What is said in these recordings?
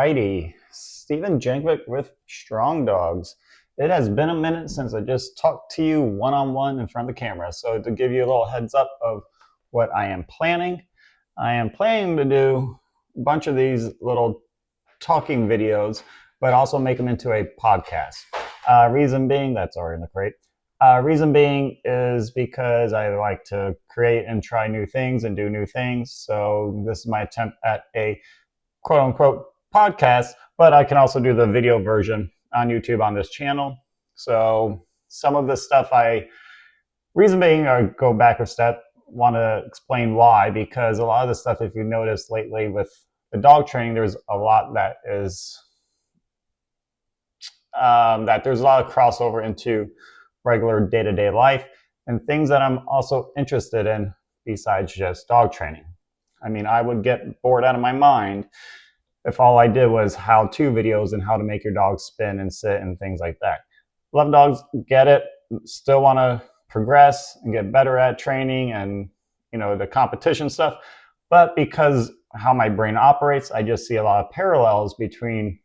righty, Stephen Jankvik with Strong Dogs. It has been a minute since I just talked to you one-on-one in front of the camera. So to give you a little heads up of what I am planning to do a bunch of these little talking videos, but also make them into a podcast. Reason being, that's already in the crate. Reason being is because I like to create and try new things and do new things. So this is my attempt at a quote unquote podcast, but I can also do the video version on YouTube on this channel. So some of this stuff reason being, I go back a step, want to explain why, because a lot of the stuff, if you notice lately with the dog training, there's a lot that is, there's a lot of crossover into regular day-to-day life and things that I'm also interested in besides just dog training. I mean, I would get bored out of my mind if all I did was how-to videos and how to make your dog spin and sit and things like that. Love dogs, get it, still want to progress and get better at training and, you know, the competition stuff. But because how my brain operates, I just see a lot of parallels between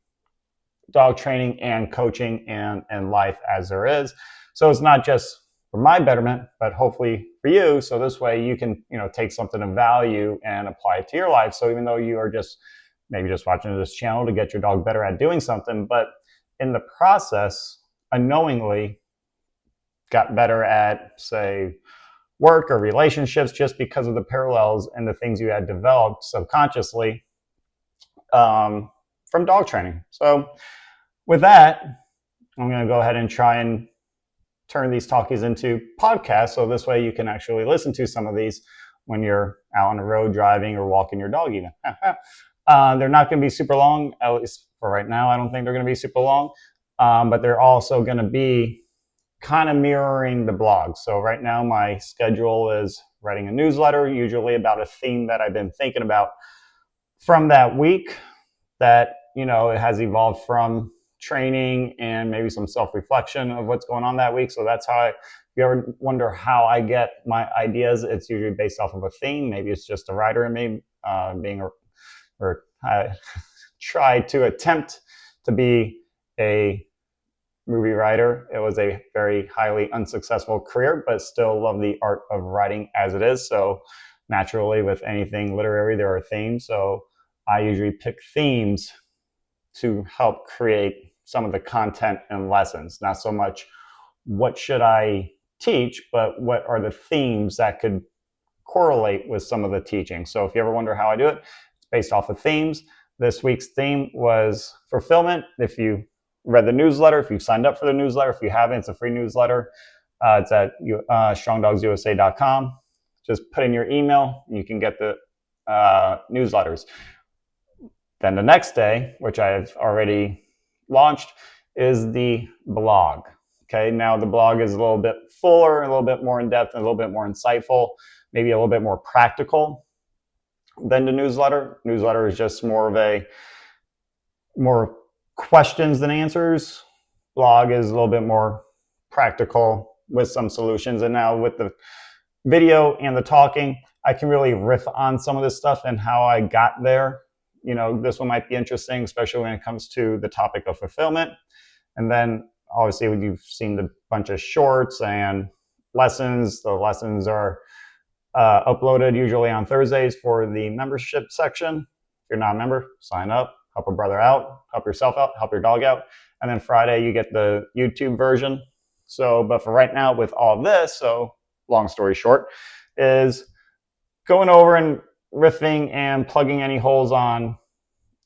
dog training and coaching and life as there is. So it's not just for my betterment, but hopefully for you. So this way you can, you know, take something of value and apply it to your life. So even though you are just maybe just watching this channel to get your dog better at doing something, but in the process, unknowingly got better at, say, work or relationships just because of the parallels and the things you had developed subconsciously from dog training. So with that, I'm going to go ahead and try and turn these talkies into podcasts. So this way you can actually listen to some of these when you're out on the road driving or walking your dog even. They're not going to be super long, at least for right now. I don't think they're going to be super long, but they're also going to be kind of mirroring the blog. So right now my schedule is writing a newsletter, usually about a theme that I've been thinking about from that week that, you know, it has evolved from training and maybe some self-reflection of what's going on that week. So that's how if you ever wonder how I get my ideas, it's usually based off of a theme. Maybe it's just a writer in me or I try to attempt to be a movie writer. It was a very highly unsuccessful career, but still love the art of writing as it is. So naturally with anything literary, there are themes. So I usually pick themes to help create some of the content and lessons. Not so much what should I teach, but what are the themes that could correlate with some of the teaching. So if you ever wonder how I do it, it's based off of themes. This week's theme was fulfillment. If you read the newsletter, if you've signed up for the newsletter, if you haven't, it's a free newsletter. It's at strongdogsusa.com. Just put in your email and you can get the newsletters. Then the next day, which I've already launched, is the blog. Okay, now the blog is a little bit fuller, a little bit more in-depth, and a little bit more insightful, maybe a little bit more practical than the newsletter. Newsletter is just more questions than answers. Blog is a little bit more practical with some solutions. And now with the video and the talking, I can really riff on some of this stuff and how I got there. You know, this one might be interesting, especially when it comes to the topic of fulfillment. And then obviously when you've seen the bunch of shorts and lessons, the lessons are uploaded usually on Thursdays for the membership section. If you're not a member, sign up, help a brother out, help yourself out, help your dog out. And then Friday you get the YouTube version. So, but for right now with all this, so long story short, is going over and riffing and plugging any holes on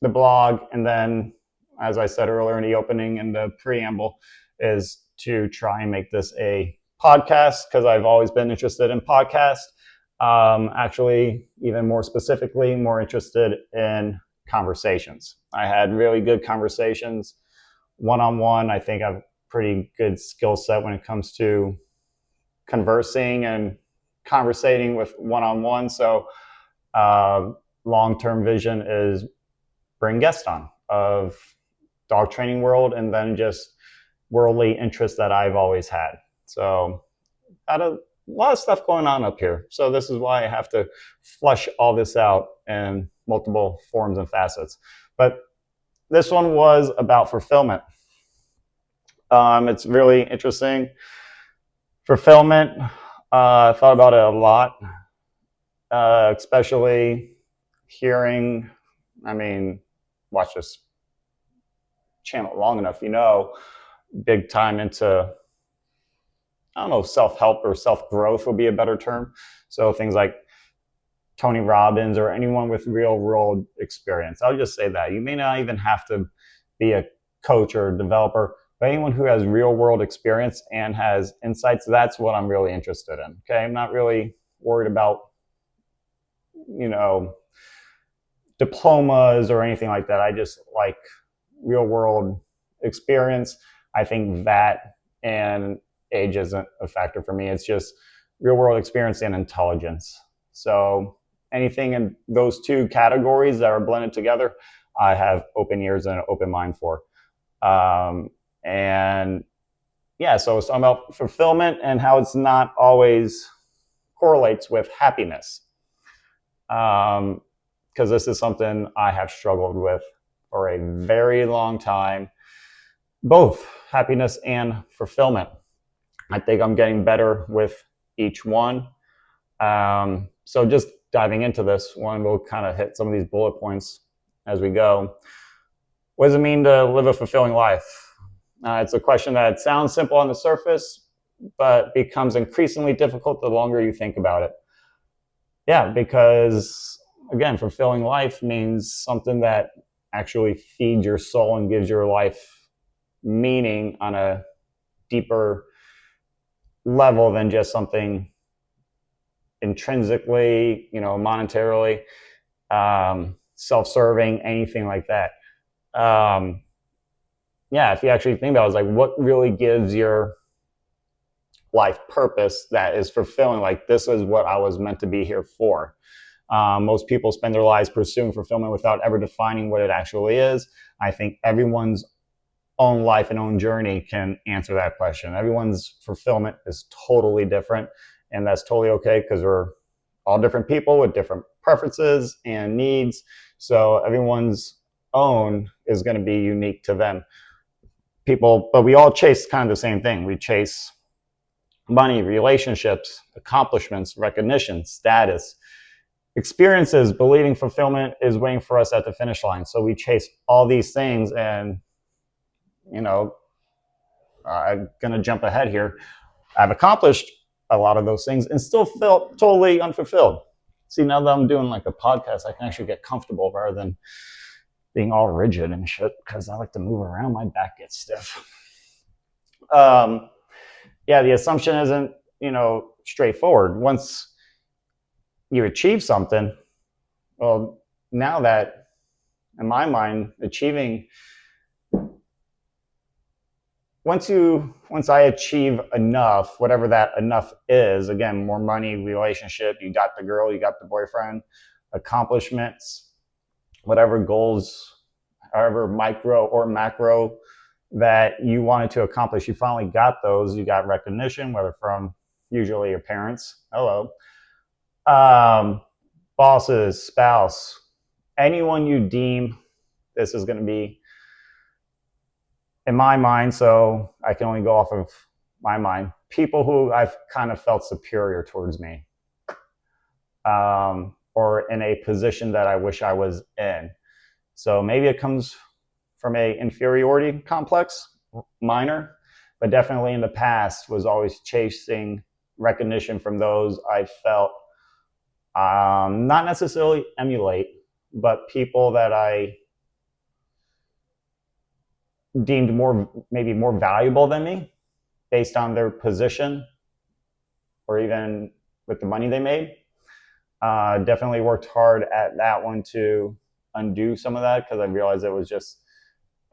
the blog. And then, as I said earlier in the opening and the preamble, is to try and make this a podcast because I've always been interested in podcasts. Actually, even more specifically, more interested in conversations. I had really good conversations one-on-one. I think I have a pretty good skill set when it comes to conversing and conversating with one-on-one. So long-term vision is bring guests on of dog training world and then just worldly interests that I've always had. So got a lot of stuff going on up here. So this is why I have to flush all this out in multiple forms and facets. But this one was about fulfillment. It's really interesting. Fulfillment, I thought about it a lot, especially hearing, I mean, watch this channel long enough, big time into, I don't know, self-help or self-growth would be a better term. So things like Tony Robbins or anyone with real world experience. I'll just say that. You may not even have to be a coach or a developer, but anyone who has real world experience and has insights, that's what I'm really interested in. Okay. I'm not really worried about, diplomas or anything like that. I just like real world experience. I think that and age isn't a factor for me. It's just real world experience and intelligence. So anything in those two categories that are blended together, I have open ears and an open mind for. And yeah, so it's talking about fulfillment and how it's not always correlates with happiness. Because this is something I have struggled with for a very long time, both happiness and fulfillment. I think I'm getting better with each one. So just diving into this one, we'll kind of hit some of these bullet points as we go. What does it mean to live a fulfilling life? It's a question that sounds simple on the surface, but becomes increasingly difficult the longer you think about it. Yeah, because again, fulfilling life means something that actually feeds your soul and gives your life meaning on a deeper level than just something intrinsically, monetarily, self-serving, anything like that. Yeah, if you actually think about it, it's like what really gives your life purpose that is fulfilling, like this is what I was meant to be here for. Most people spend their lives pursuing fulfillment without ever defining what it actually is. I think everyone's own life and own journey can answer that question. Everyone's fulfillment is totally different, and that's totally okay because we're all different people with different preferences and needs. So everyone's own is going to be unique to them. But we all chase kind of the same thing. We chase money, relationships, accomplishments, recognition, status, experiences, believing fulfillment is waiting for us at the finish line. So we chase all these things, and I'm going to jump ahead here. I've accomplished a lot of those things and still felt totally unfulfilled. See, now that I'm doing like a podcast, I can actually get comfortable rather than being all rigid and shit, because I like to move around. My back gets stiff. Yeah, the assumption isn't, straightforward. Once you achieve something, well, now that, in my mind, once I achieve enough, whatever that enough is, again, more money, relationship, you got the girl, you got the boyfriend, accomplishments, whatever goals, however micro or macro that you wanted to accomplish, you finally got those. You got recognition, whether from usually your parents, hello, bosses, spouse, anyone you deem this is going to be, in my mind, so I can only go off of my mind, people who I've kind of felt superior towards me, or in a position that I wish I was in. So maybe it comes from a inferiority complex, minor, but definitely in the past was always chasing recognition from those I felt not necessarily emulate, but people that I deemed maybe more valuable than me based on their position or even with the money they made. Definitely worked hard at that one to undo some of that, because I realized it was just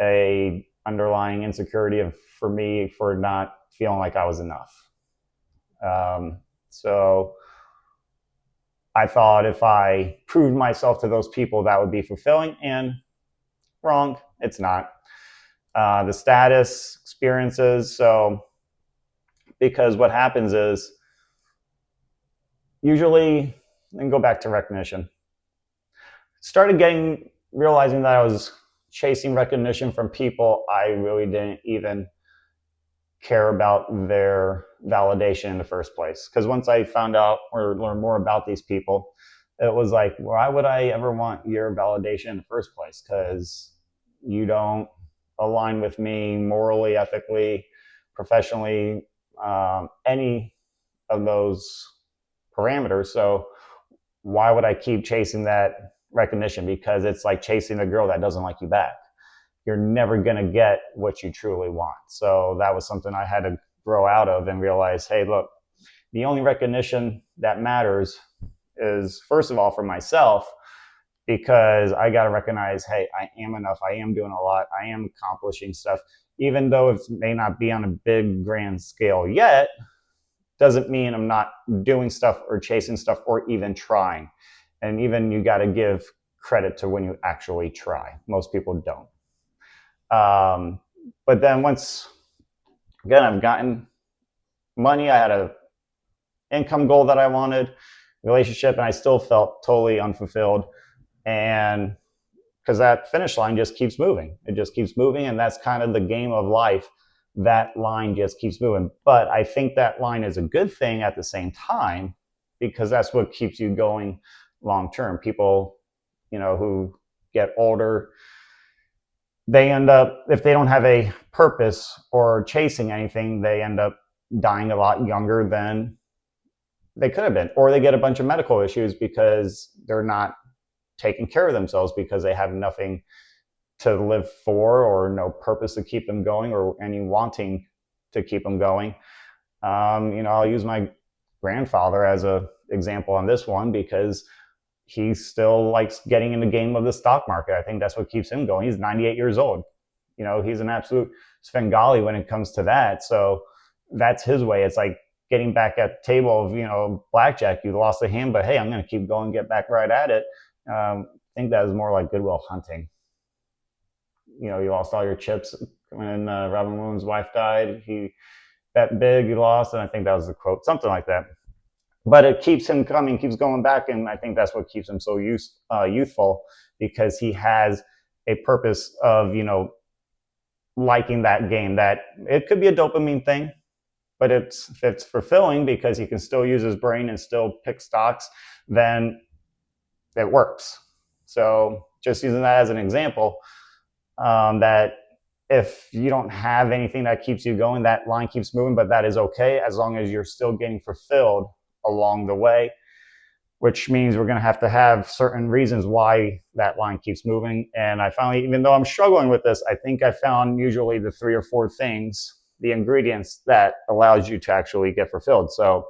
a underlying insecurity for me for not feeling like I was enough. So I thought if I proved myself to those people, that would be fulfilling, and wrong, it's not. The status, experiences, so because what happens is usually, and go back to recognition, realizing that I was chasing recognition from people, I really didn't even care about their validation in the first place. Because once I found out or learned more about these people, it was like, why would I ever want your validation in the first place? Because you don't align with me morally, ethically, professionally, any of those parameters. So why would I keep chasing that recognition? Because it's like chasing a girl that doesn't like you back. You're never going to get what you truly want. So that was something I had to grow out of and realize, hey, look, the only recognition that matters is, first of all, for myself, because I got to recognize, hey, I am enough. I am doing a lot. I am accomplishing stuff, even though it may not be on a big, grand scale yet. Doesn't mean I'm not doing stuff or chasing stuff or even trying. And even you got to give credit to when you actually try. Most people don't. But then once, again, I've gotten money, I had a income goal that I wanted, relationship, and I still felt totally unfulfilled. And because that finish line just keeps moving. It just keeps moving, and that's kind of the game of life. That line just keeps moving. But I think that line is a good thing at the same time, because that's what keeps you going long term. People, who get older, they end up, if they don't have a purpose or chasing anything, they end up dying a lot younger than they could have been. Or they get a bunch of medical issues because they're not taking care of themselves, because they have nothing to live for or no purpose to keep them going or any wanting to keep them going. I'll use my grandfather as an example on this one, because he still likes getting in the game of the stock market. I think that's what keeps him going. He's 98 years old. He's an absolute Svengali when it comes to that. So that's his way. It's like getting back at the table of, blackjack. You lost a hand, but hey, I'm going to keep going, get back right at it. I think that is more like Goodwill Hunting. You lost all your chips when Robin Williams' wife died. He bet big, he lost, and I think that was the quote, something like that. But it keeps him coming, keeps going back, and I think that's what keeps him so youthful, because he has a purpose of, liking that game. That it could be a dopamine thing, but if it's fulfilling because he can still use his brain and still pick stocks, then it works. So just using that as an example, that if you don't have anything that keeps you going, that line keeps moving, but that is okay as long as you're still getting fulfilled along the way, which means we're going to have certain reasons why that line keeps moving. And I finally, even though I'm struggling with this, I think I found usually the 3 or 4 things, the ingredients that allows you to actually get fulfilled. So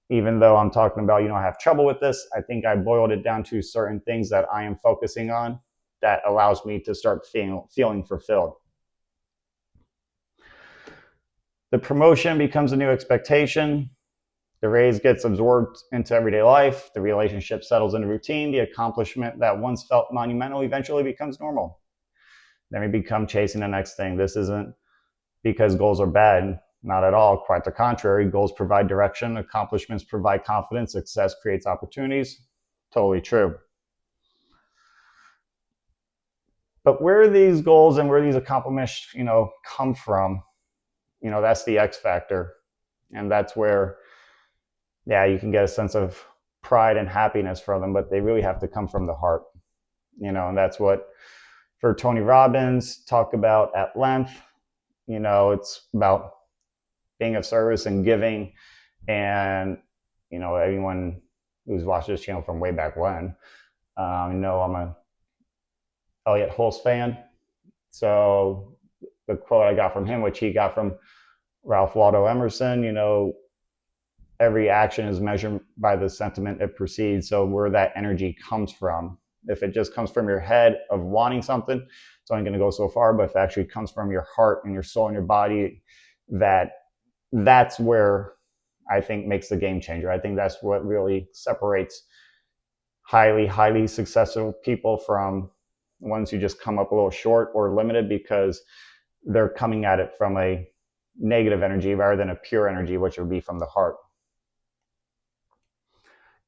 even though I'm talking about, I have trouble with this, I think I boiled it down to certain things that I am focusing on that allows me to start feeling fulfilled. The promotion becomes a new expectation. The raise gets absorbed into everyday life. The relationship settles into routine. The accomplishment that once felt monumental eventually becomes normal. Then we become chasing the next thing. This isn't because goals are bad. Not at all. Quite the contrary. Goals provide direction. Accomplishments provide confidence. Success creates opportunities. Totally true. But where these goals and where these accomplishments, come from, that's the X factor. And that's where, you can get a sense of pride and happiness from them, but they really have to come from the heart, and that's what, for Tony Robbins, talk about at length. It's about being of service and giving. And, anyone who's watched this channel from way back when, I'm a Elliot Hulse fan. So the quote I got from him, which he got from Ralph Waldo Emerson, every action is measured by the sentiment it precedes. So where that energy comes from, if it just comes from your head of wanting something, it's only going to go so far. But if it actually comes from your heart and your soul and your body, that's where I think makes the game changer. I think that's what really separates highly, highly successful people from ones who just come up a little short or limited, because they're coming at it from a negative energy rather than a pure energy, which would be from the heart.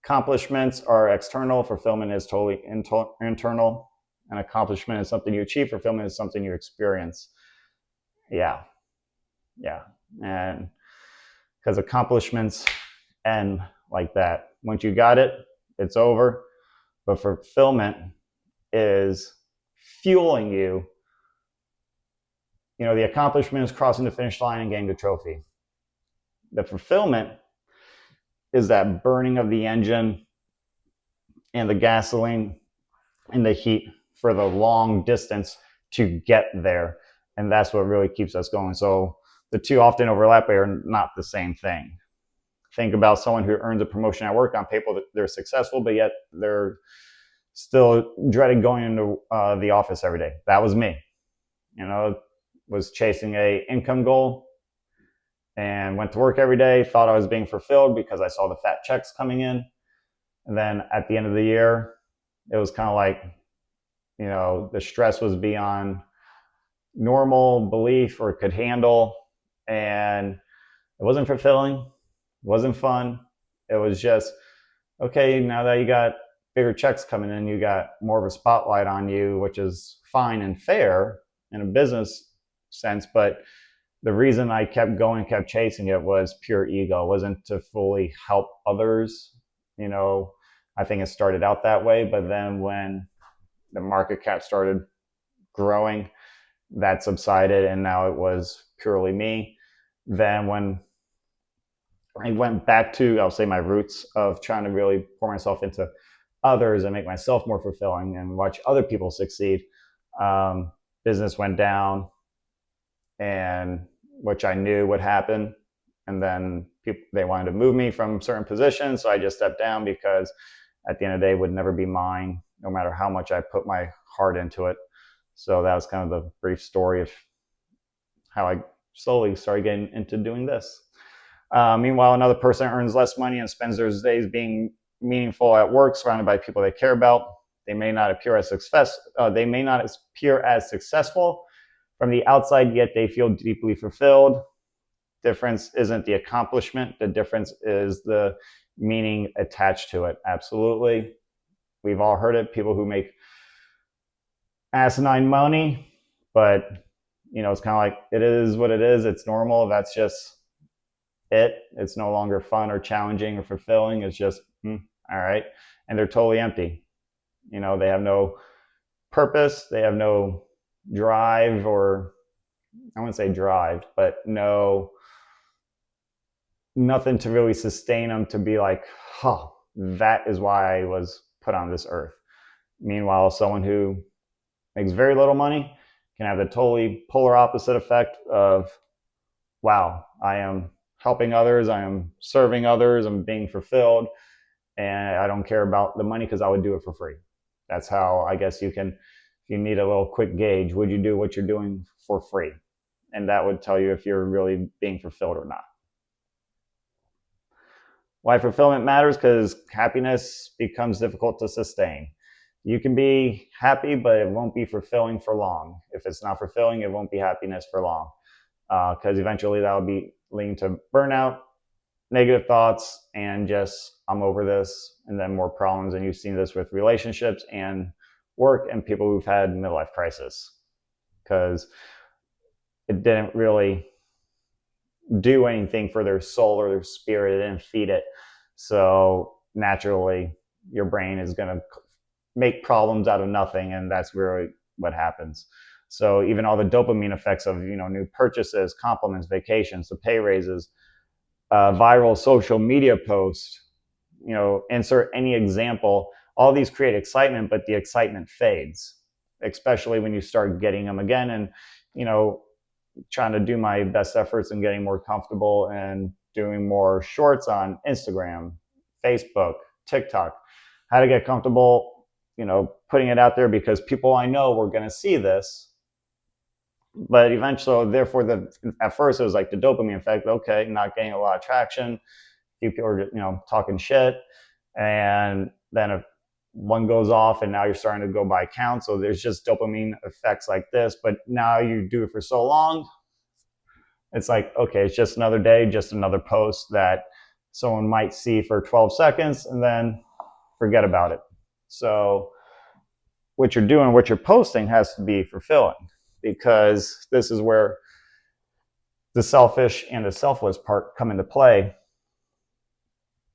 Accomplishments are external. Fulfillment is totally internal. An accomplishment is something you achieve. Fulfillment is something you experience. Yeah. And because accomplishments end like that. Once you got it, it's over. But fulfillment is fueling you. The accomplishment is crossing the finish line and getting the trophy. The fulfillment is that burning of the engine and the gasoline and the heat for the long distance to get there. And that's what really keeps us going. So the two often overlap, but are not the same thing. Think about someone who earns a promotion at work. On paper, they're successful, but yet they're still dreading going into the office every day. That was me. Was chasing a income goal and went to work every day, thought I was being fulfilled because I saw the fat checks coming in. And then at the end of the year, it was kind of like, the stress was beyond normal belief or could handle. And it wasn't fulfilling. It wasn't fun. It was just, okay, now that you got bigger checks coming in, you got more of a spotlight on you, which is fine and fair in a business sense. But the reason I kept going, kept chasing it was pure ego. It wasn't to fully help others. I think it started out that way. But then when the market cap started growing, that subsided, and now it was purely me. Then when I went back to, I'll say, my roots of trying to really pour myself into others and make myself more fulfilling and watch other people succeed, business went down, and which I knew would happen. And then they wanted to move me from certain positions, so I just stepped down because at the end of the day, it would never be mine, no matter how much I put my heart into it. So that was kind of the brief story of how I slowly started getting into doing this. Meanwhile, another person earns less money and spends their days being meaningful at work, surrounded by people they care about. They may not appear as successful from the outside, yet they feel deeply fulfilled. Difference isn't the accomplishment. The difference is the meaning attached to it. Absolutely. We've all heard it. People who make asinine money, but it's kind of like, it is what it is. It's normal. That's just it. It's no longer fun or challenging or fulfilling. It's just, all right. And they're totally empty. They have no purpose. They have no drive, or I wouldn't say drive, but nothing to really sustain them to be like, that is why I was put on this earth. Meanwhile, someone who makes very little money can have the totally polar opposite effect of, wow, I am helping others, I am serving others, I'm being fulfilled, and I don't care about the money because I would do it for free. That's how, I guess, if you need a little quick gauge, would you do what you're doing for free? And that would tell you if you're really being fulfilled or not. Why fulfillment matters? Because happiness becomes difficult to sustain. You can be happy, but it won't be fulfilling for long. If it's not fulfilling, it won't be happiness for long. Because eventually that will be leading to burnout, negative thoughts, and just, I'm over this, and then more problems. And you've seen this with relationships and work and people who've had midlife crisis, because it didn't really do anything for their soul or their spirit. It didn't feed it. So naturally, your brain is going to make problems out of nothing, and that's really what happens. So even all the dopamine effects of new purchases, compliments, vacations, the pay raises, viral social media posts, insert any example, all these create excitement, but the excitement fades, especially when you start getting them again. And trying to do my best efforts and getting more comfortable and doing more shorts on Instagram, Facebook, TikTok, how to get comfortable, putting it out there, because people I know were going to see this. But eventually, therefore, at first it was like the dopamine effect. Okay, not getting a lot of traction. People are, talking shit. And then if one goes off and now you're starting to go by count. So there's just dopamine effects like this. But now you do it for so long, it's like, okay, it's just another day, just another post that someone might see for 12 seconds and then forget about it. So what you're doing, what you're posting has to be fulfilling, because this is where the selfish and the selfless part come into play.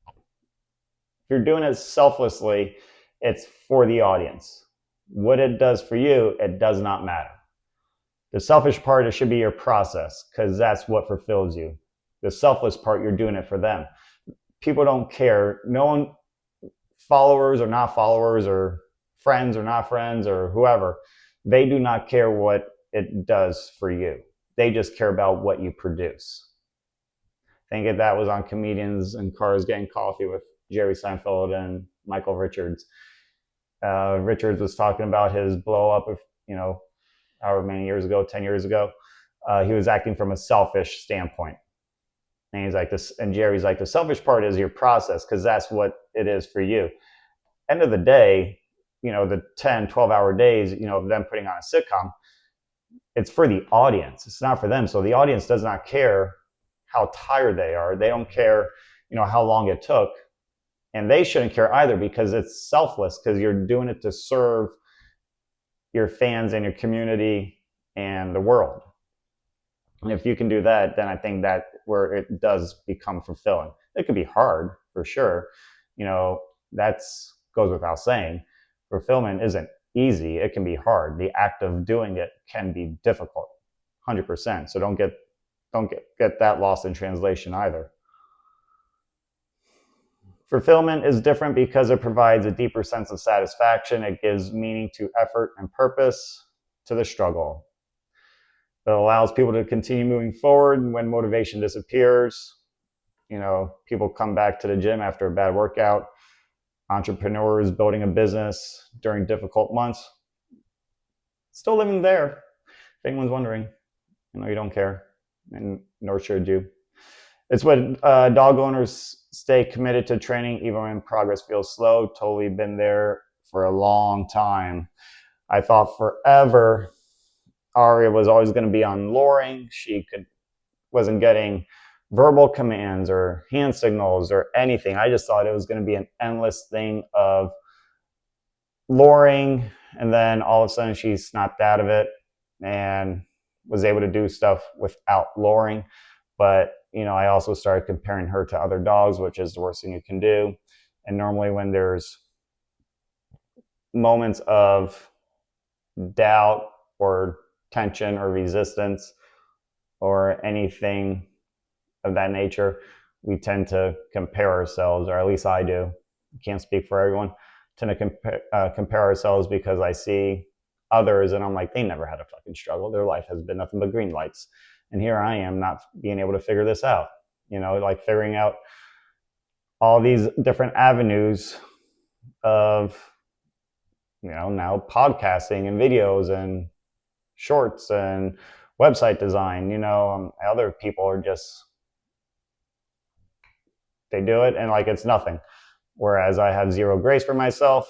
If you're doing it selflessly, it's for the audience. What it does for you, it does not matter. The selfish part, it should be your process, because that's what fulfills you. The selfless part, you're doing it for them. People don't care. No one, followers or not followers, or friends or not friends, or whoever, they do not care what it does for you. They just care about what you produce. I think that was on Comedians in Cars Getting Coffee with Jerry Seinfeld and Michael Richards. Richards was talking about his blow up of, however many years ago, 10 years ago. He was acting from a selfish standpoint. And he's like this, and Jerry's like, the selfish part is your process, because that's what it is for you. End of the day, the 10, 12-hour days, of them putting on a sitcom, it's for the audience. It's not for them. So the audience does not care how tired they are. They don't care, how long it took. And they shouldn't care either, because it's selfless, because you're doing it to serve your fans and your community and the world. And if you can do that, then I think that where it does become fulfilling. It could be hard, for sure. That goes without saying. Fulfillment isn't easy. It can be hard. The act of doing it can be difficult, 100%. So don't get that lost in translation either. Fulfillment is different because it provides a deeper sense of satisfaction. It gives meaning to effort and purpose to the struggle. It allows people to continue moving forward when motivation disappears. People come back to the gym after a bad workout. Entrepreneurs building a business during difficult months. Still living there. If anyone's wondering, you don't care, and nor should you. It's what dog owners stay committed to training even when progress feels slow. Totally been there for a long time. I thought forever Aria was always going to be on luring. She wasn't getting verbal commands or hand signals or anything. I just thought it was going to be an endless thing of luring, and then all of a sudden she snapped out of it and was able to do stuff without luring. But I also started comparing her to other dogs, which is the worst thing you can do. And normally when there's moments of doubt or tension or resistance or anything of that nature, we tend to compare ourselves, or at least I do. I can't speak for everyone. Tend to compare ourselves, because I see others and I'm like, they never had a fucking struggle. Their life has been nothing but green lights. And here I am not being able to figure this out, like figuring out all these different avenues of, now podcasting and videos and shorts and website design. Other people are just, they do it and like it's nothing. Whereas I have zero grace for myself,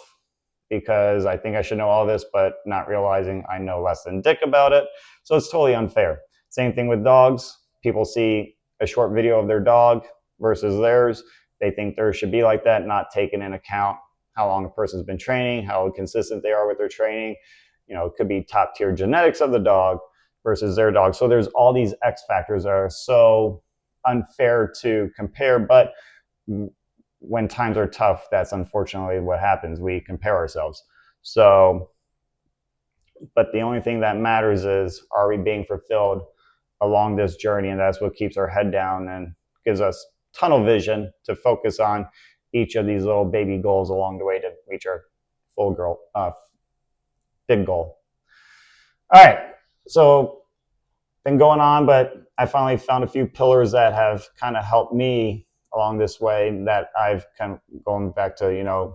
because I think I should know all this, but not realizing I know less than dick about it. So it's totally unfair. Same thing with dogs. People see a short video of their dog versus theirs. They think theirs should be like that, not taking into account how long a person's been training, how consistent they are with their training. It could be top tier genetics of the dog versus their dog. So there's all these X factors that are so unfair to compare. But when times are tough, that's unfortunately what happens. We compare ourselves. So, but the only thing that matters is, are we being fulfilled along this journey? And that's what keeps our head down and gives us tunnel vision to focus on each of these little baby goals along the way to reach our big goal. All right. So been going on, but I finally found a few pillars that have kind of helped me along this way, that I've kind of going back to,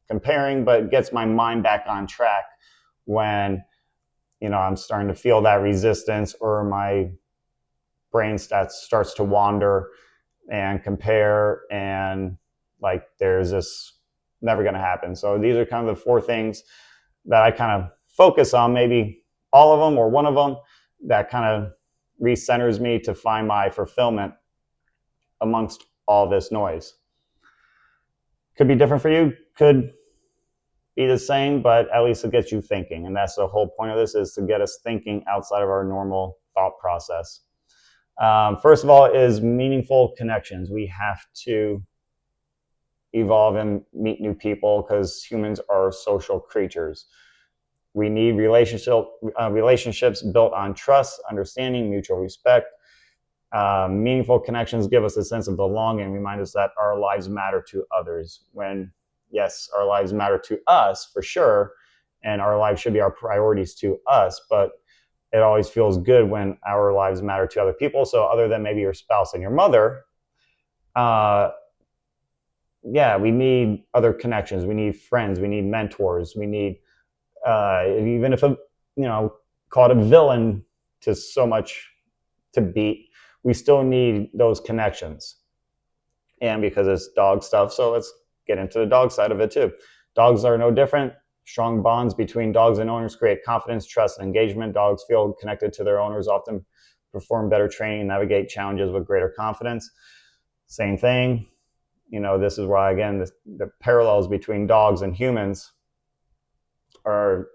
comparing, but gets my mind back on track when, I'm starting to feel that resistance, or my brain starts to wander and compare, and like there's this never going to happen. So these are kind of the 4 things that I kind of focus on, maybe all of them or one of them, that kind of recenters me to find my fulfillment amongst all this noise. Could be different for you, could be the same, but at least it gets you thinking. And that's the whole point of this, is to get us thinking outside of our normal thought process. First of all is meaningful connections. We have to evolve and meet new people because humans are social creatures. We need relationships built on trust, understanding, mutual respect. Meaningful connections give us a sense of belonging, remind us that our lives matter to others. When, yes, our lives matter to us for sure, and our lives should be our priorities to us, but it always feels good when our lives matter to other people. So other than maybe your spouse and your mother, we need other connections. We need friends. We need mentors. We need, even if called a villain to so much to beat, we still need those connections. And because it's dog stuff, so let's get into the dog side of it too. Dogs are no different. Strong bonds between dogs and owners create confidence, trust, and engagement. Dogs feel connected to their owners, often perform better training, navigate challenges with greater confidence. Same thing. This is why, again, the parallels between dogs and humans are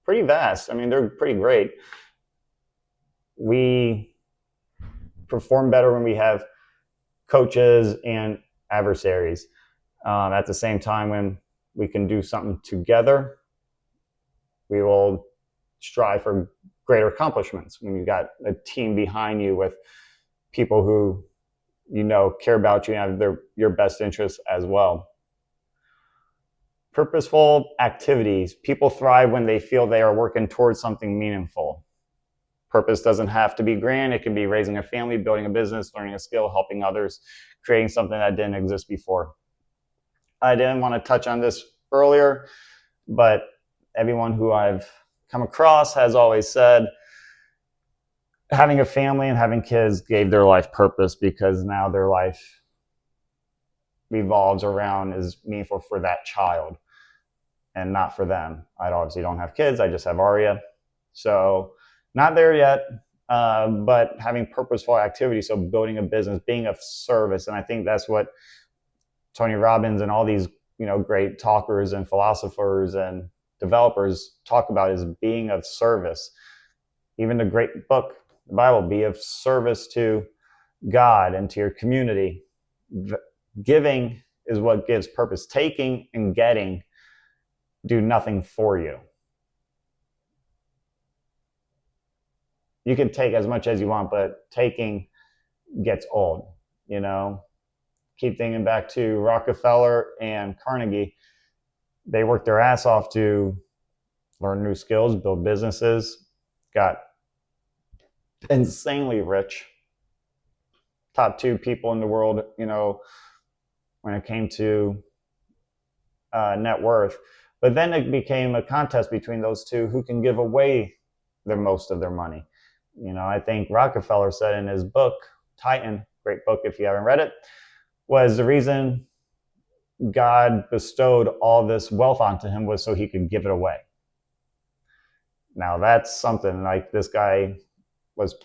pretty vast. I mean, they're pretty great. We perform better when we have coaches and adversaries. At the same time, when we can do something together, we will strive for greater accomplishments. When you've got a team behind you with people who care about you and have your best interests as well. Purposeful activities. People thrive when they feel they are working towards something meaningful. Purpose doesn't have to be grand. It can be raising a family, building a business, learning a skill, helping others, creating something that didn't exist before. I didn't want to touch on this earlier, but everyone who I've come across has always said having a family and having kids gave their life purpose, because now their life revolves around, is meaningful for that child and not for them. I obviously don't have kids. I just have Aria. So not there yet, but having purposeful activity. So building a business, being of service. And I think that's what Tony Robbins and all these, great talkers and philosophers and developers talk about, is being of service. Even the great book, the Bible, be of service to God and to your community. Giving is what gives purpose. Taking and getting do nothing for you. You can take as much as you want, but taking gets old, Keep thinking back to Rockefeller and Carnegie. They worked their ass off to learn new skills, build businesses, got insanely rich. Top 2 people in the world, when it came to net worth. But then it became a contest between those two, who can give away the most of their money. I think Rockefeller said in his book, Titan, great book if you haven't read it, was the reason God bestowed all this wealth onto him was so he could give it away. Now that's something. Like, this guy was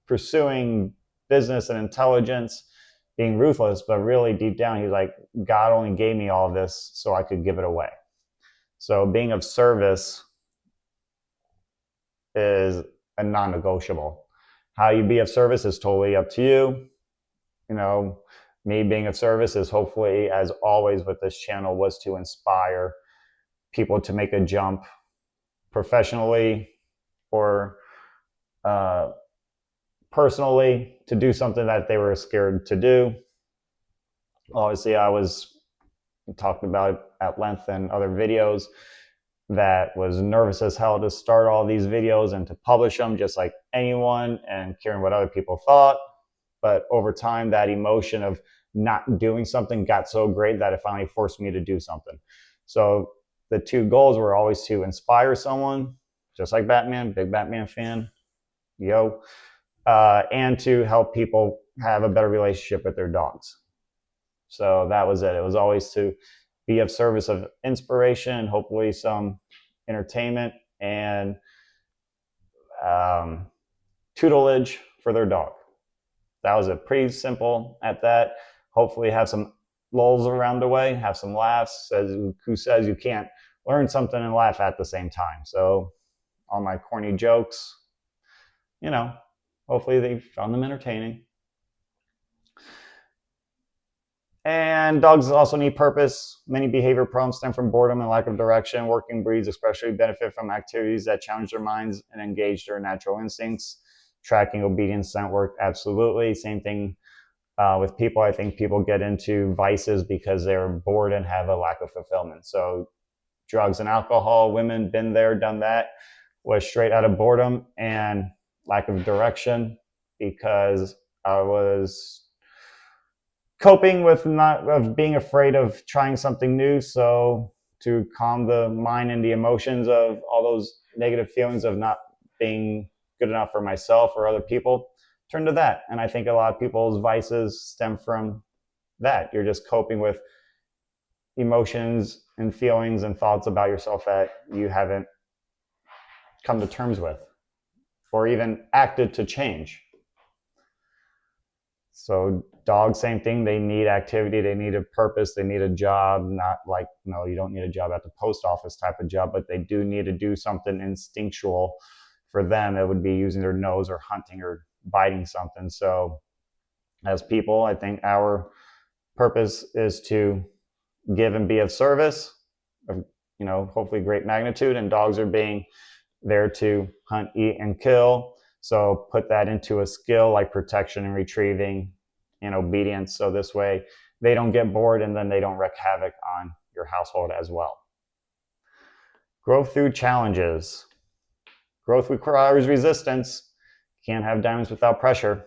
pursuing business and intelligence, being ruthless, but really deep down he was like, God only gave me all this so I could give it away. So being of service is a non-negotiable. How you be of service is totally up to you. Me being of service is, hopefully, as always with this channel, was to inspire people to make a jump professionally or personally, to do something that they were scared to do. Obviously, I was talking about it at length in other videos, that was nervous as hell to start all these videos and to publish them, just like anyone, and caring what other people thought. But over time, that emotion of not doing something got so great that it finally forced me to do something. So the 2 goals were always to inspire someone, just like Batman, big Batman fan, and to help people have a better relationship with their dogs. So that was it. It was always to be of service, of inspiration, hopefully some entertainment, and tutelage for their dog. That was it. Pretty simple at that. Hopefully have some lulls around the way, have some laughs. Who says you can't learn something and laugh at the same time? So all my corny jokes, hopefully they found them entertaining. And dogs also need purpose. Many behavior problems stem from boredom and lack of direction. Working breeds especially benefit from activities that challenge their minds and engage their natural instincts. Tracking, obedience, scent work, absolutely. Same thing with people. I think people get into vices because they're bored and have a lack of fulfillment. So drugs and alcohol, women, been there, done that, was straight out of boredom and lack of direction, because I was coping with being afraid of trying something new. So to calm the mind and the emotions of all those negative feelings of not being good enough for myself or other people, turn to that. And I think a lot of people's vices stem from that. You're just coping with emotions and feelings and thoughts about yourself that you haven't come to terms with or even acted to change. So dogs, same thing. They need activity. They need a purpose. They need a job. Not like, no, you don't need a job at the post office type of job, but they do need to do something instinctual. For them, it would be using their nose or hunting or biting something. So as people, I think our purpose is to give and be of service of, hopefully great magnitude, and dogs are being there to hunt, eat, and kill. So put that into a skill like protection and retrieving and obedience. So this way they don't get bored and then they don't wreak havoc on your household as well. Growth through challenges. Growth requires resistance. Can't have diamonds without pressure.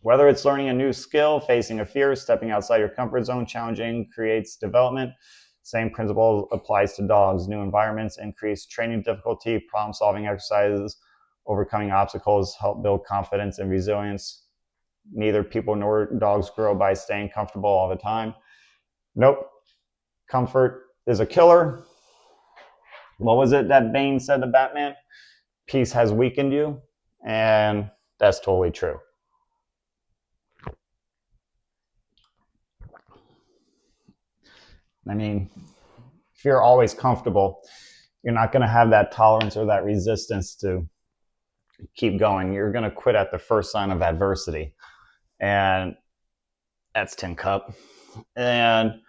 Whether it's learning a new skill, facing a fear, stepping outside your comfort zone, challenging creates development. Same principle applies to dogs. New environments increase training difficulty, problem-solving exercises, overcoming obstacles help build confidence and resilience. Neither people nor dogs grow by staying comfortable all the time. Nope. Comfort is a killer. What was it that Bane said to Batman? Peace has weakened you. And that's totally true. I mean, if you're always comfortable, you're not going to have that tolerance or that resistance to keep going. You're going to quit at the first sign of adversity. And that's Tin Cup. And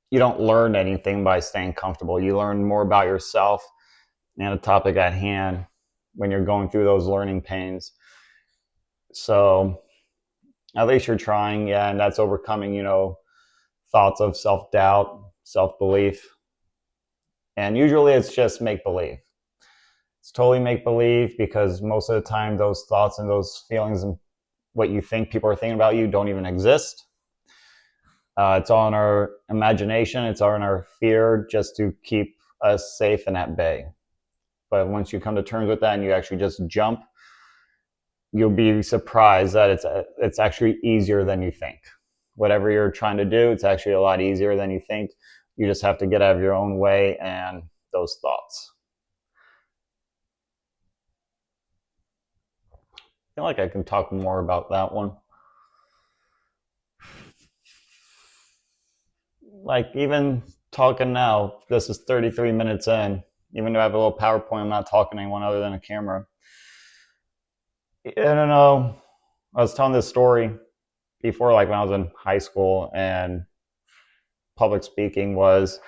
you don't learn anything by staying comfortable. You learn more about yourself and the topic at hand when you're going through those learning pains. So at least you're trying, and that's overcoming, thoughts of self-doubt, self-belief. And usually it's just make-believe. It's totally make-believe, because most of the time those thoughts and those feelings and what you think people are thinking about you don't even exist. It's all in our imagination. It's all in our fear, just to keep us safe and at bay. But once you come to terms with that and you actually just jump, you'll be surprised that it's actually easier than you think. Whatever you're trying to do, it's actually a lot easier than you think. You just have to get out of your own way and those thoughts. I feel like I can talk more about that one. Like, even talking now, this is 33 minutes in. Even though I have a little PowerPoint, I'm not talking to anyone other than a camera. I don't know. I was telling this story before, like when I was in high school, and public speaking was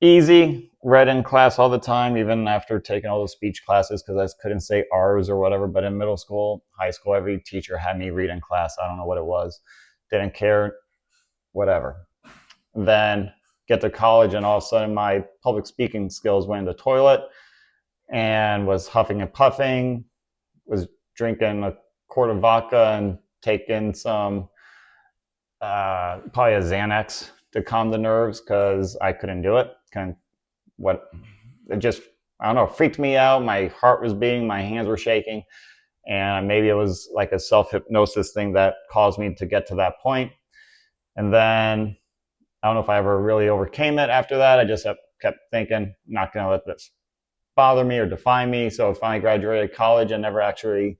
easy, read in class all the time, even after taking all the speech classes, because I couldn't say R's or whatever. But in middle school, high school, every teacher had me read in class. I don't know what it was. Didn't care, whatever. Then get to college, and all of a sudden my public speaking skills went in the toilet, and was huffing and puffing, was drinking a quart of vodka and taking some, probably a Xanax to calm the nerves, because I couldn't do it. It just, I don't know, freaked me out. My heart was beating, my hands were shaking, and maybe it was like a self-hypnosis thing that caused me to get to that point. And then I don't know if I ever really overcame it after that. I just kept thinking, not going to let this bother me or define me. So finally graduated college and never actually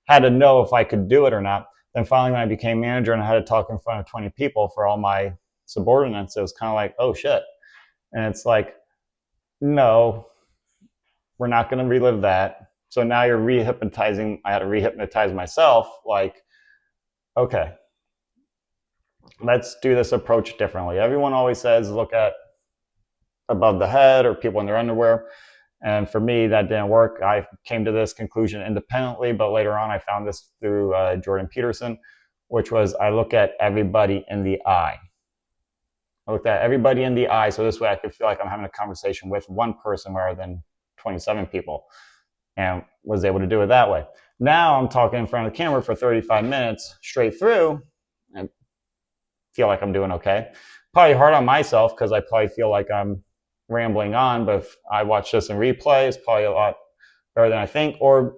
had to know if I could do it or not. Then finally, when I became manager and I had to talk in front of 20 people for all my subordinates, it was kind of like, oh shit. And it's like, no, we're not going to relive that. So now you're rehypnotizing. I had to rehypnotize myself. Like, okay, let's do this approach differently. Everyone always says, look at above the head or people in their underwear. And for me, that didn't work. I came to this conclusion independently, but later on, I found this through Jordan Peterson, which was I look at everybody in the eye. I looked at everybody in the eye, so this way I could feel like I'm having a conversation with one person rather than 27 people, and was able to do it that way. Now I'm talking in front of the camera for 35 minutes straight through, and feel like I'm doing okay. Probably hard on myself because I probably feel like I'm rambling on, but if I watch this in replay, it's probably a lot better than I think, or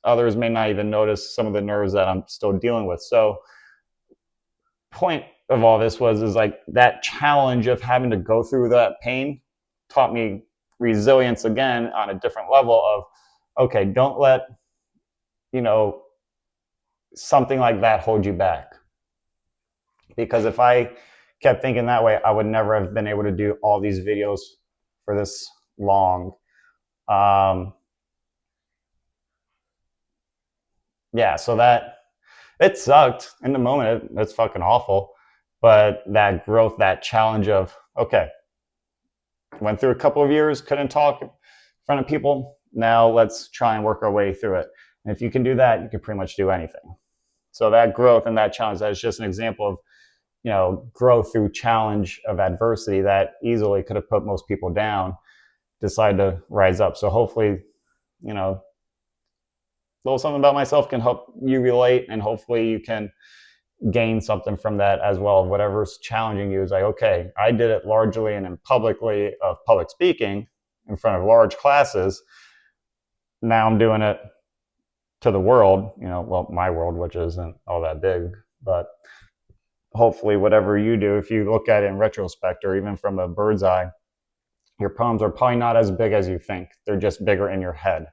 others may not even notice some of the nerves that I'm still dealing with. So point of all this is like that challenge of having to go through that pain taught me resilience again on a different level of, okay, don't let, something like that hold you back. Because if I kept thinking that way, I would never have been able to do all these videos for this long. So that it sucked in the moment. It's fucking awful. But that growth, that challenge of, okay, went through a couple of years, couldn't talk in front of people. Now let's try and work our way through it. And if you can do that, you can pretty much do anything. So that growth and that challenge, that is just an example of, growth through challenge of adversity that easily could have put most people down, decide to rise up. So hopefully, a little something about myself can help you relate, and hopefully you can gain something from that as well. Whatever's challenging you is like, okay, I did it largely and in publicly of public speaking in front of large classes. Now I'm doing it to the world, my world, which isn't all that big, but hopefully whatever you do, if you look at it in retrospect or even from a bird's eye, your problems are probably not as big as you think. They're just bigger in your head.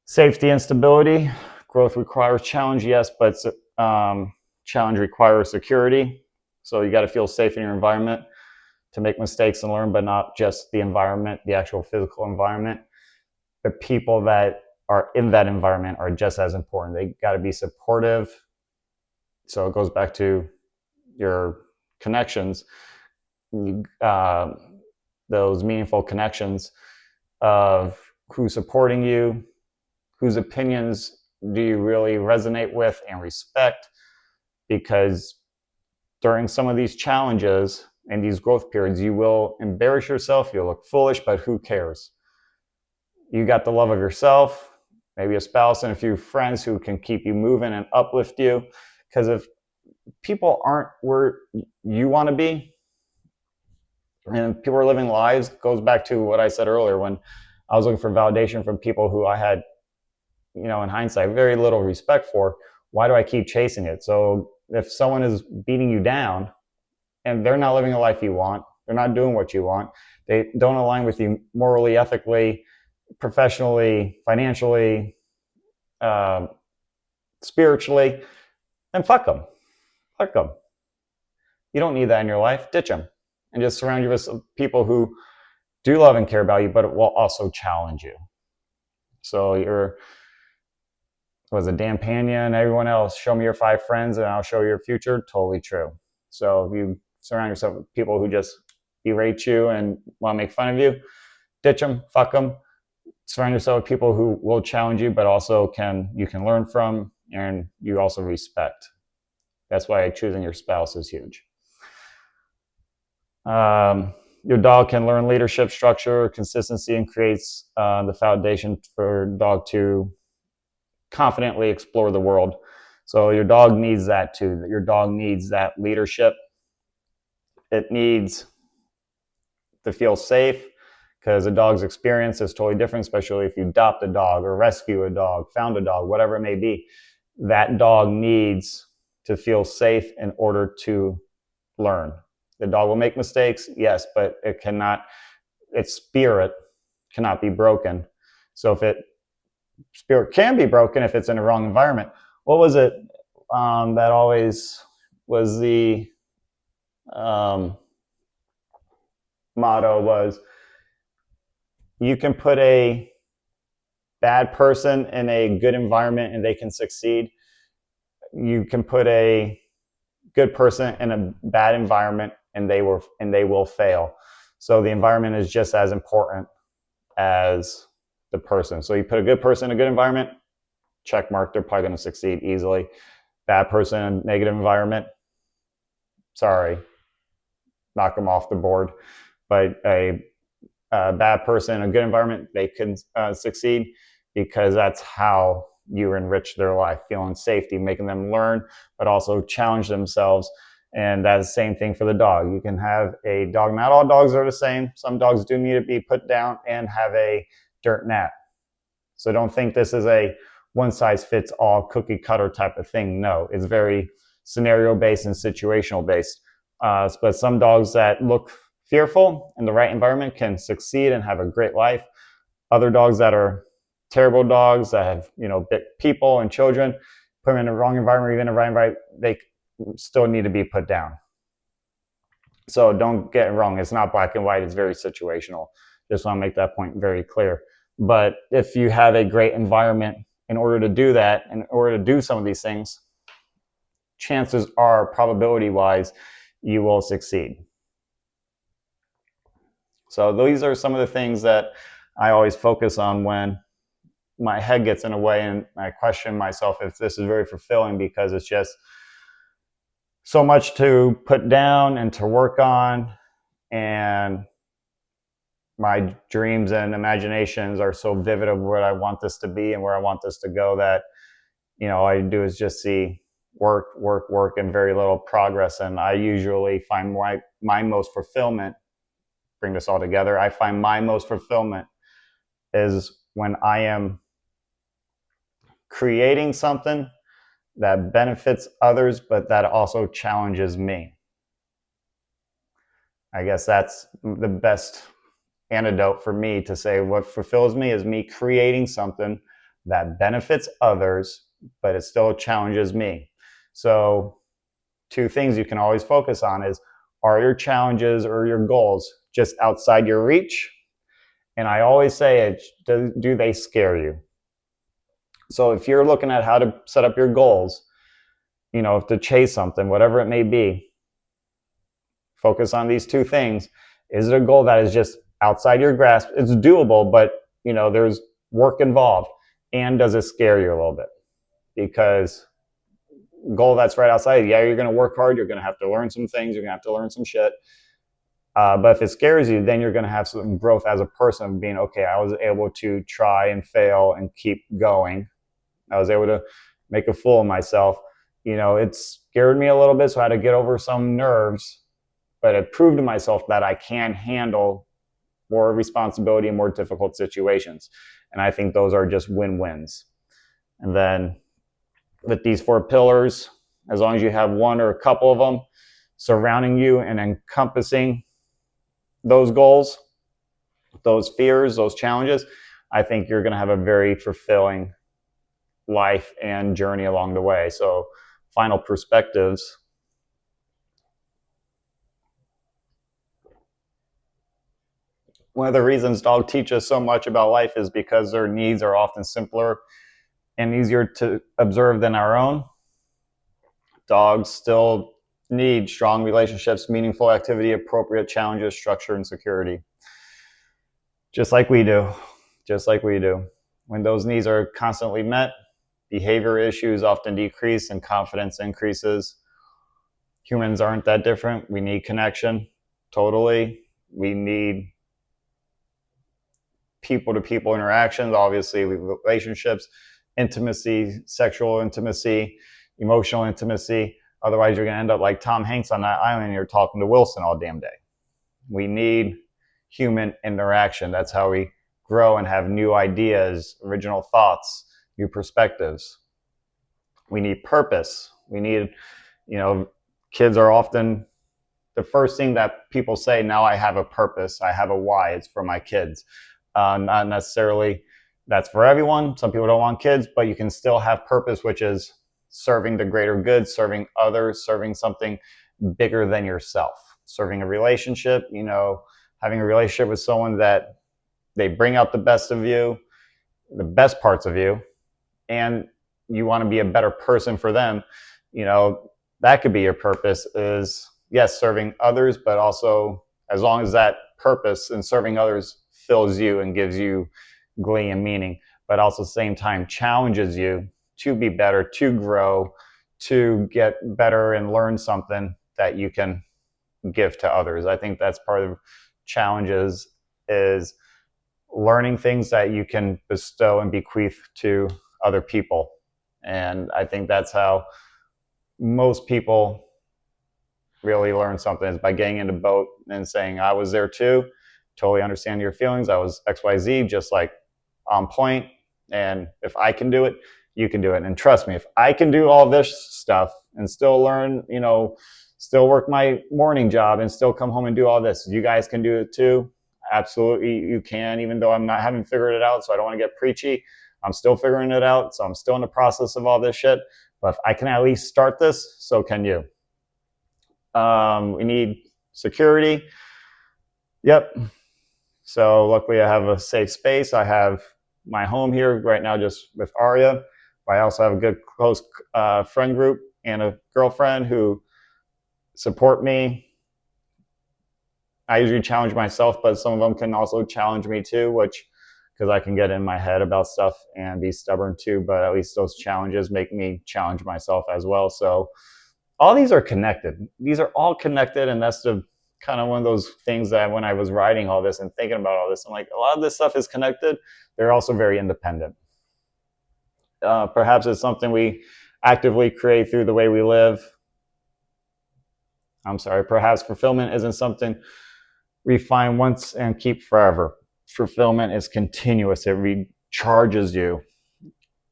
Safety and stability. Growth requires challenge, yes, but challenge requires security. So you got to feel safe in your environment to make mistakes and learn, but not just the environment, the actual physical environment. The people that are in that environment are just as important. They got to be supportive. So it goes back to your connections, those meaningful connections of who's supporting you, whose opinions do you really resonate with and respect, because during some of these challenges and these growth periods, you will embarrass yourself, you'll look foolish, but who cares? You got the love of yourself, maybe a spouse and a few friends who can keep you moving and uplift you. Because if people aren't where you want to be, and people are living lives, goes back to what I said earlier when I was looking for validation from people who I had, in hindsight, very little respect for. Why do I keep chasing it? So if someone is beating you down and they're not living a life you want, they're not doing what you want, they don't align with you morally, ethically, professionally, financially, spiritually, then fuck them. Fuck them. You don't need that in your life. Ditch them. And just surround you with people who do love and care about you, but it will also challenge you. So was it Dan Pena and everyone else, show me your 5 friends and I'll show you your future? Totally true. So if you surround yourself with people who just berate you and want to make fun of you, ditch them, fuck them. Surround yourself with people who will challenge you, but also you can learn from and you also respect. That's why choosing your spouse is huge. Your dog can learn leadership, structure, consistency, and creates the foundation for dog to confidently explore the world. So your dog needs that too. Your dog needs that leadership. It needs to feel safe because a dog's experience is totally different, especially if you adopt a dog or rescue a dog, found a dog, whatever it may be. That dog needs to feel safe in order to learn. The dog will make mistakes, yes, but its spirit cannot be broken. So spirit can be broken if it's in the wrong environment. What was it that always was the motto was, you can put a bad person in a good environment and they can succeed. You can put a good person in a bad environment and they will fail. So the environment is just as important as the person. So you put a good person in a good environment, check mark, they're probably going to succeed easily. Bad person in a negative environment, sorry, knock them off the board. But a bad person in a good environment, they can succeed, because that's how you enrich their life, feeling safety, making them learn, but also challenge themselves. And that's the same thing for the dog. You can have a dog, not all dogs are the same. Some dogs do need to be put down and have a dirt nap. So don't think this is a one size fits all cookie cutter type of thing. No, it's very scenario based and situational based. But some dogs that look fearful in the right environment can succeed and have a great life. Other dogs that are terrible dogs that have, bit people and children, put them in the wrong environment or even the right environment, they still need to be put down. So don't get it wrong. It's not black and white. It's very situational. Just want to make that point very clear. But if you have a great environment, in order to do that, in order to do some of these things, chances are, probability wise, you will succeed. So these are some of the things that I always focus on when my head gets in a way and I question myself if this is very fulfilling, because it's just so much to put down and to work on, and my dreams and imaginations are so vivid of what I want this to be and where I want this to go that, all I do is just see work, and very little progress. And I usually find my most fulfillment, bring this all together, I find my most fulfillment is when I am creating something that benefits others, but that also challenges me. I guess that's the best antidote for me to say what fulfills me is me creating something that benefits others, but it still challenges me. So 2 things you can always focus on is, are your challenges or your goals just outside your reach? And I always say, do they scare you? So if you're looking at how to set up your goals, to chase something, whatever it may be, focus on these 2 things. Is it a goal that is just outside your grasp? It's doable, but there's work involved. And does it scare you a little bit? Because goal that's right outside, yeah, you're going to work hard. You're going to have to learn some things. You're going to have to learn some shit. But if it scares you, then you're going to have some growth as a person, being, okay, I was able to try and fail and keep going. I was able to make a fool of myself. It scared me a little bit, so I had to get over some nerves, but it proved to myself that I can handle more responsibility and more difficult situations. And I think those are just win-wins. And then with these 4 pillars, as long as you have one or a couple of them surrounding you and encompassing those goals, those fears, those challenges, I think you're going to have a very fulfilling life and journey along the way. So final perspectives. One of the reasons dogs teach us so much about life is because their needs are often simpler and easier to observe than our own. Dogs still need strong relationships, meaningful activity, appropriate challenges, structure, and security. Just like we do. When those needs are constantly met, behavior issues often decrease and confidence increases. Humans aren't that different. We need connection, totally. We need people-to-people interactions, obviously, relationships, intimacy, sexual intimacy, emotional intimacy. Otherwise, you're going to end up like Tom Hanks on that island and you're talking to Wilson all damn day. We need human interaction. That's how we grow and have new ideas, original thoughts, new perspectives. We need purpose. We need, kids are often the first thing that people say, now I have a purpose, I have a why, it's for my kids. Not necessarily that's for everyone. Some people don't want kids, but you can still have purpose, which is serving the greater good, serving others, serving something bigger than yourself, serving a relationship, having a relationship with someone that they bring out the best of you, the best parts of you, and you want to be a better person for them. That could be your purpose, is yes, serving others, but also as long as that purpose in serving others fills you and gives you glee and meaning, but also at the same time challenges you to be better, to grow, to get better and learn something that you can give to others. I think that's part of challenges, is learning things that you can bestow and bequeath to other people. And I think that's how most people really learn something, is by getting in a boat and saying, I was there too, totally understand your feelings, I was XYZ, just like on point. And if I can do it, you can do it. And trust me, if I can do all this stuff and still learn, still work my morning job and still come home and do all this, you guys can do it too. Absolutely, you can, even though I haven't figured it out. So I don't want to get preachy. I'm still figuring it out. So I'm still in the process of all this shit. But if I can at least start this, so can you. We need security. Yep. So luckily I have a safe space. I have my home here right now just with Aria. But I also have a good close friend group and a girlfriend who support me. I usually challenge myself, but some of them can also challenge me too, because I can get in my head about stuff and be stubborn too, but at least those challenges make me challenge myself as well. So all these are connected. These are all connected, and that's the kind of one of those things that when I was writing all this and thinking about all this, I'm like, a lot of this stuff is connected. They're also very independent. Perhaps it's something we actively create through the way we live. Perhaps fulfillment isn't something we find once and keep forever. Fulfillment is continuous. It recharges you.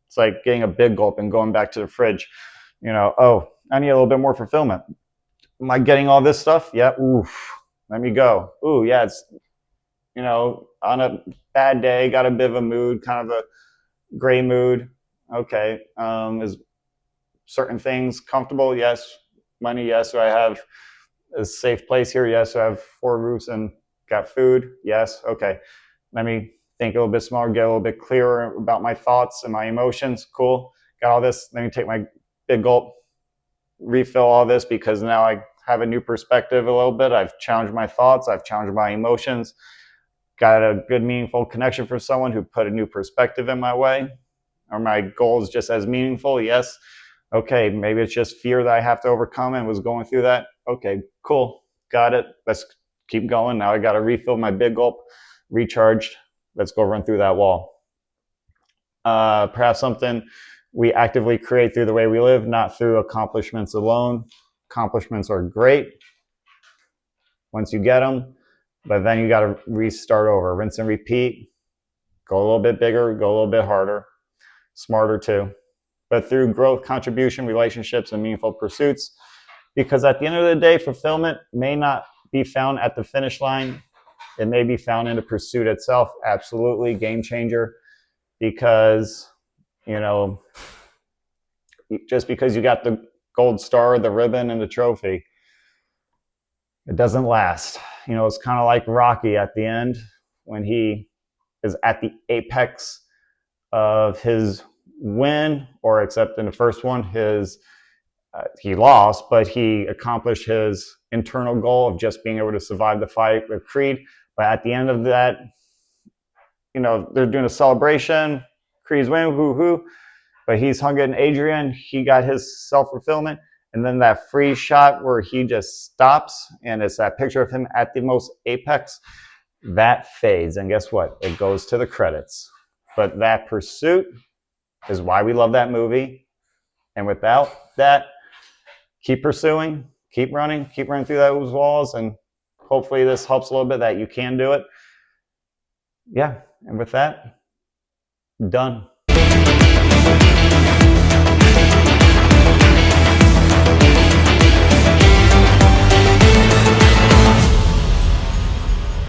It's like getting a big gulp and going back to the fridge. Oh, I need a little bit more fulfillment. Am I getting all this stuff? Yeah. Oof. Let me go. Ooh, yeah. It's, on a bad day, got a bit of a mood, kind of a gray mood. Okay. Is certain things comfortable? Yes. Money? Yes. Do I have a safe place here? Yes. Do I have 4 roofs and got food? Yes. Okay. Let me think a little bit smaller, get a little bit clearer about my thoughts and my emotions. Cool. Got all this. Let me take my big gulp, refill all this, because now I have a new perspective a little bit. I've challenged my thoughts. I've challenged my emotions. Got a good, meaningful connection for someone who put a new perspective in my way. Are my goals just as meaningful? Yes. Okay, maybe it's just fear that I have to overcome and was going through that. Okay, cool. Got it. Let's keep going. Now I got to refill my big gulp, recharged. Let's go run through that wall. Perhaps something we actively create through the way we live, not through accomplishments alone. Accomplishments are great once you get them, but then you got to restart over, rinse and repeat, go a little bit bigger, go a little bit harder, smarter too. But through growth, contribution, relationships, and meaningful pursuits, because at the end of the day, fulfillment may not be found at the finish line. It may be found in the pursuit itself. Absolutely, game changer. Because, just because you got the gold star, the ribbon, and the trophy, it doesn't last. It's kind of like Rocky at the end, when he is at the apex of his win, or except in the first one, he lost, but he accomplished his internal goal of just being able to survive the fight with Creed. But at the end of that, they're doing a celebration. Creed's winning, hoo-hoo. But he's hugging Adrian. He got his self-fulfillment. And then that freeze shot where he just stops, and it's that picture of him at the most apex, that fades. And guess what? It goes to the credits. But that pursuit is why we love that movie. And without that, keep pursuing, keep running through those walls, and hopefully this helps a little bit that you can do it. Yeah, and with that, done.